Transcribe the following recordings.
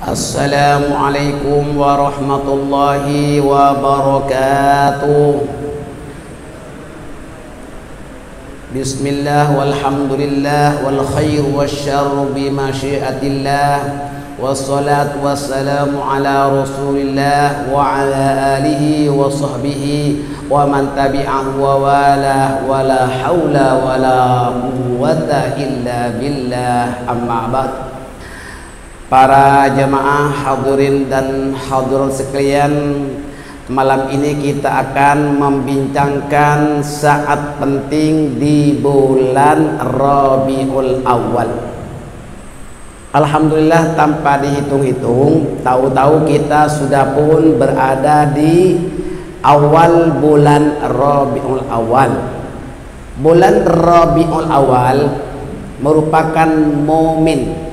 Assalamualaikum warahmatullahi wabarakatuh. Bismillah walhamdulillah wal khairu wasyarru bimasyiatillah, wassalatu wassalamu ala rasulillah wa ala alihi wa sahbihi wa man tabi'ahu wa wala wala hawla wala quwwata illa billah, amma ba'd. Para jamaah hadirin dan hadirat sekalian, malam ini kita akan membincangkan saat penting di bulan Rabiul Awal. Alhamdulillah, tanpa dihitung-hitung, tahu-tahu kita sudah pun berada di awal bulan Rabiul Awal. Bulan Rabiul Awal merupakan momen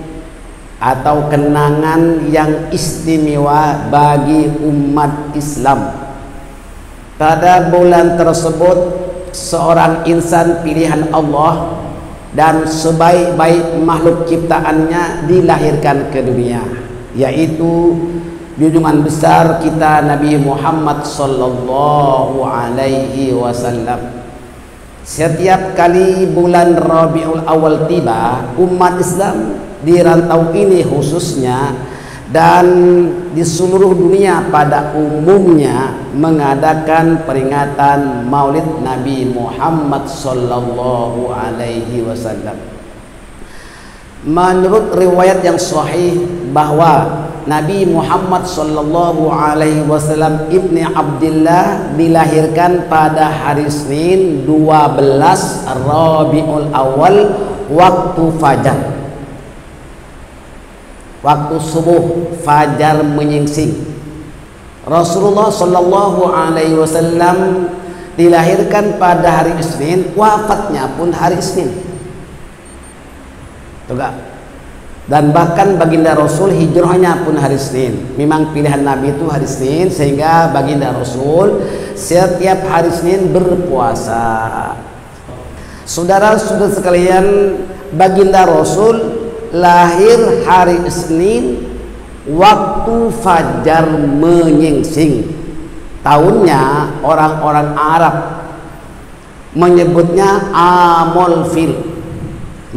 atau kenangan yang istimewa bagi umat Islam. Pada bulan tersebut, seorang insan pilihan Allah dan sebaik-baik makhluk ciptaannya dilahirkan ke dunia, yaitu junjungan besar kita Nabi Muhammad sallallahu alaihi wasallam. Setiap kali bulan Rabiul Awal tiba, umat Islam di rantau ini khususnya dan di seluruh dunia pada umumnya mengadakan peringatan Maulid Nabi Muhammad sallallahu alaihi wasallam. Menurut riwayat yang sahih bahwa Nabi Muhammad sallallahu alaihi wasallam Ibni Abdillah dilahirkan pada hari Senin 12 Rabiul Awal waktu fajar. Waktu subuh, fajar menyingsing. Rasulullah sallallahu alaihi wasallam dilahirkan pada hari Isnin, wafatnya pun hari Isnin. Tuh. Dan bahkan baginda Rasul hijrahnya pun hari Senin. Memang pilihan Nabi itu hari Senin, sehingga baginda Rasul setiap hari Senin berpuasa. Saudara-saudara sekalian, baginda Rasul lahir hari Isnin waktu fajar menyingsing. Tahunnya orang-orang Arab menyebutnya Amul Fil,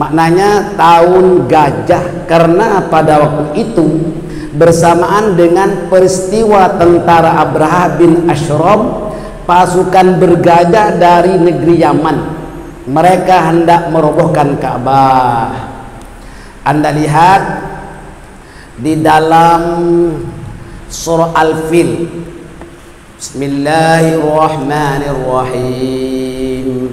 maknanya tahun gajah, karena pada waktu itu bersamaan dengan peristiwa tentara Abraha bin Ashram, pasukan bergajah dari negeri Yaman. Mereka hendak merobohkan Ka'bah. Anda lihat di dalam surah Al-Fil, Bismillahirrahmanirrahim.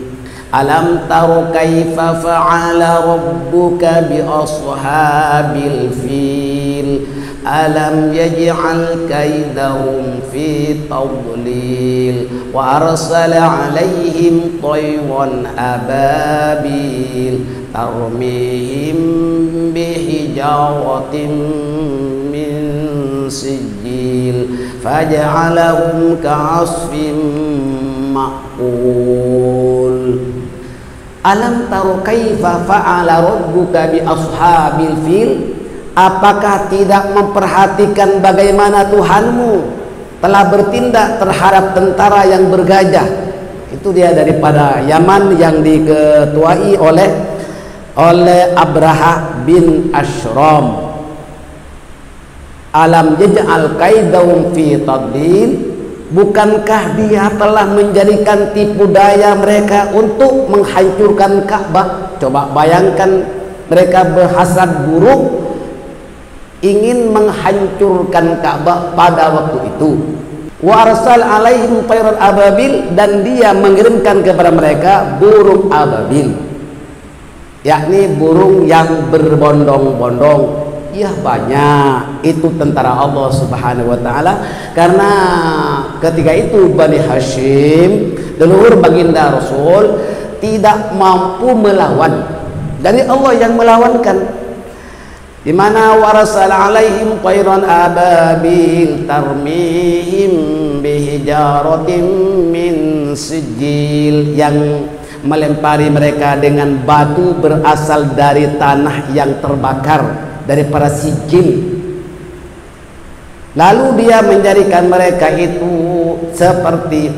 Alam taru kaifa fa'ala rabbuka bi ashabil fil, alam yaj'al kaidahum fi tadlil, wa arsala alaihim tayran ababil tarmihim bihijaratin min sijil faj'alahum ka'asfin ma'kul. Alam taru kaifa fa'ala rabbuka bi ashabil fil, apakah tidak memperhatikan bagaimana Tuhanmu telah bertindak terhadap tentara yang bergajah? Itu dia daripada Yaman yang diketuai oleh Abraha bin Ashram. Alam yaj'al kaidahum fi tadlil, bukankah dia telah menjadikan tipu daya mereka untuk menghancurkan Ka'bah? Coba bayangkan, mereka berhasad buruk ingin menghancurkan Ka'bah pada waktu itu. Wa arsal alaihim tayran ababil, dan dia mengirimkan kepada mereka burung ababil, yakni burung yang berbondong-bondong. Ya, banyak itu tentara Allah subhanahu wa ta'ala, karena ketika itu Bani Hashim, leluhur baginda Rasul, tidak mampu melawan. Dari Allah yang melawankan, di mana warasal alaihim tayran ababil tarmihim bihijaratin min sijil, yang melempari mereka dengan batu berasal dari tanah yang terbakar, dari para sijil. Lalu dia menjadikan mereka itu seperti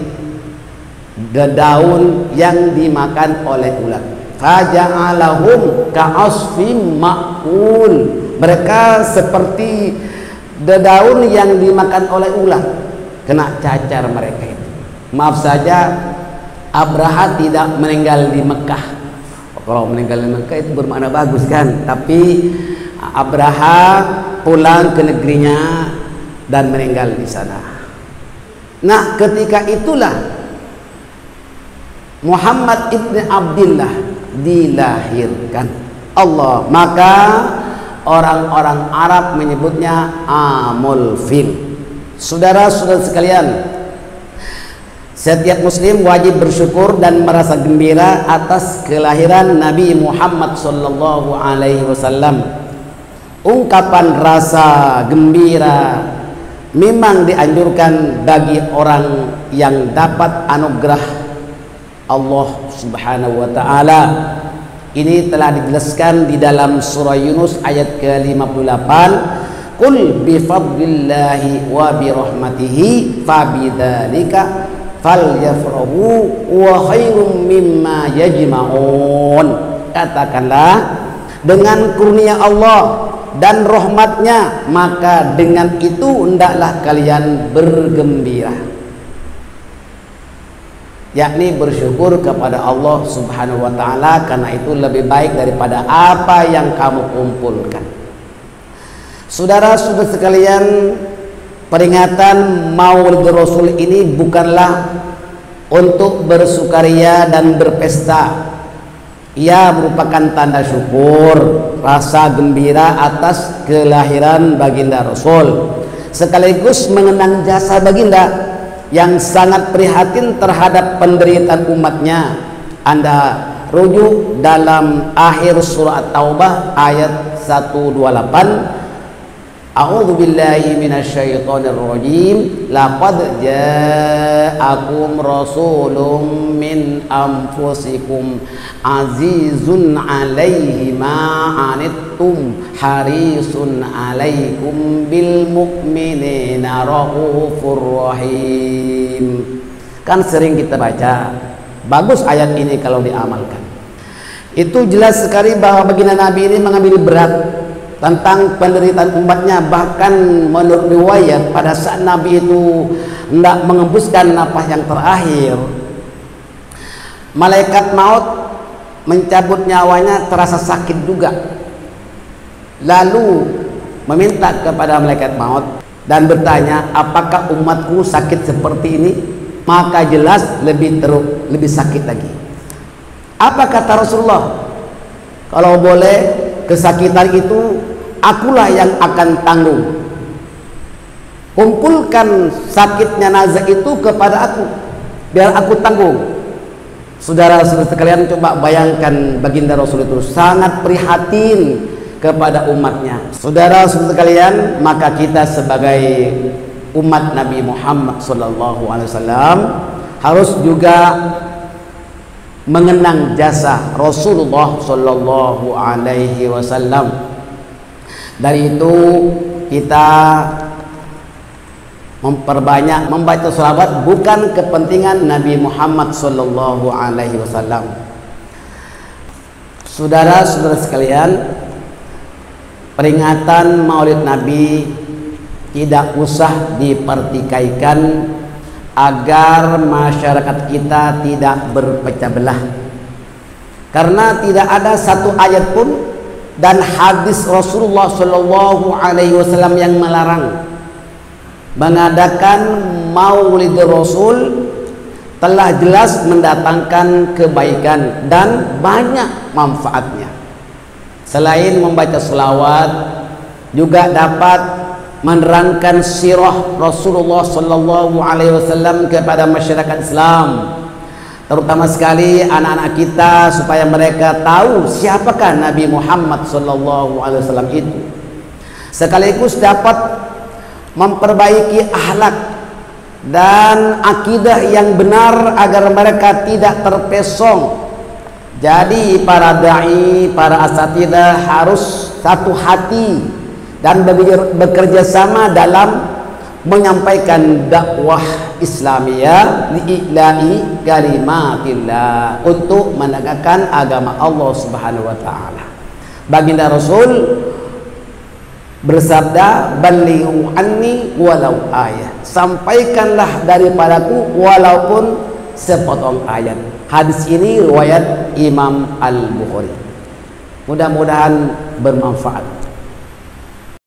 daun yang dimakan oleh ulat. Faja'alahum ka'asfim ma'kul. Mereka seperti daun yang dimakan oleh ulat. Kena cacar mereka itu. Maaf saja, Abraha tidak meninggal di Mekah. Kalau meninggal di Mekah itu bermakna bagus kan. Tapi Abraha pulang ke negerinya dan meninggal di sana. Nah, ketika itulah Muhammad ibn Abdullah dilahirkan Allah. Maka orang-orang Arab menyebutnya Amul Fil. Saudara-saudara sekalian, setiap muslim wajib bersyukur dan merasa gembira atas kelahiran Nabi Muhammad sallallahu alaihi wasallam. Ungkapan rasa gembira memang dianjurkan bagi orang yang dapat anugerah Allah Subhanahu wa taala. Ini telah dijelaskan di dalam surah Yunus ayat ke-58. Qul bi fadlillahi wa bi rahmatihi fabidzalika falyafrahu wa khairum mimma yajma'un. Katakanlah, dengan kurnia Allah dan rahmatnya, maka dengan itu hendaklah kalian bergembira, yakni bersyukur kepada Allah Subhanahu wa taala, karena itu lebih baik daripada apa yang kamu kumpulkan. Saudara-saudara sekalian, peringatan Maulid Rasul ini bukanlah untuk bersukaria dan berpesta. Ia merupakan tanda syukur, rasa gembira atas kelahiran baginda Rasul, sekaligus mengenang jasa baginda yang sangat prihatin terhadap penderitaan umatnya. Anda rujuk dalam akhir surah At-Taubah ayat 128. A'udzu billahi minasyaitonir rajim. Laqad ja'akum rasulun min anfusikum azizun 'alaihi ma 'anittum harisun 'alaikum bil mu'minina raufur rahim. Kan sering kita baca, bagus ayat ini kalau diamalkan. Itu jelas sekali bahwa baginda Nabi ini mengambil berat tentang penderitaan umatnya. Bahkan menurut riwayat, pada saat Nabi itu hendak mengembuskan nafas yang terakhir, malaikat maut mencabut nyawanya, terasa sakit juga. Lalu meminta kepada malaikat maut dan bertanya, apakah umatku sakit seperti ini? Maka jelas lebih sakit lagi. Apa kata Rasulullah? Kalau boleh, kesakitan itu akulah yang akan tanggung. Kumpulkan sakitnya nazar itu kepada aku, biar aku tanggung. Saudara-saudara sekalian, coba bayangkan baginda Rasul itu sangat prihatin kepada umatnya. Saudara-saudara sekalian, maka kita sebagai umat Nabi Muhammad SAW harus juga mengenang jasa Rasulullah SAW. Dari itu kita memperbanyak membaca sholawat, bukan kepentingan Nabi Muhammad SAW. Saudara-saudara sekalian, peringatan Maulid Nabi tidak usah dipertikaikan agar masyarakat kita tidak berpecah belah, karena tidak ada satu ayat pun dan hadis Rasulullah SAW yang melarang mengadakan Maulid Rasul. Telah jelas mendatangkan kebaikan dan banyak manfaatnya. Selain membaca selawat, juga dapat menerangkan sirah Rasulullah SAW kepada masyarakat Islam, terutama sekali anak-anak kita, supaya mereka tahu siapakah Nabi Muhammad SAW itu. Sekaligus dapat memperbaiki akhlak dan akidah yang benar agar mereka tidak terpesong. Jadi para dai, para asatidah harus satu hati dan bekerja sama dalam menyampaikan dakwah Islamiyah li'ila'i kalimatillah, untuk menegakkan agama Allah Subhanahu wa taala. Baginda Rasul bersabda, "Ballighu anni walau ayat." Sampaikanlah daripadaku walaupun sepotong ayat. Hadis ini riwayat Imam Al-Bukhari. Mudah-mudahan bermanfaat.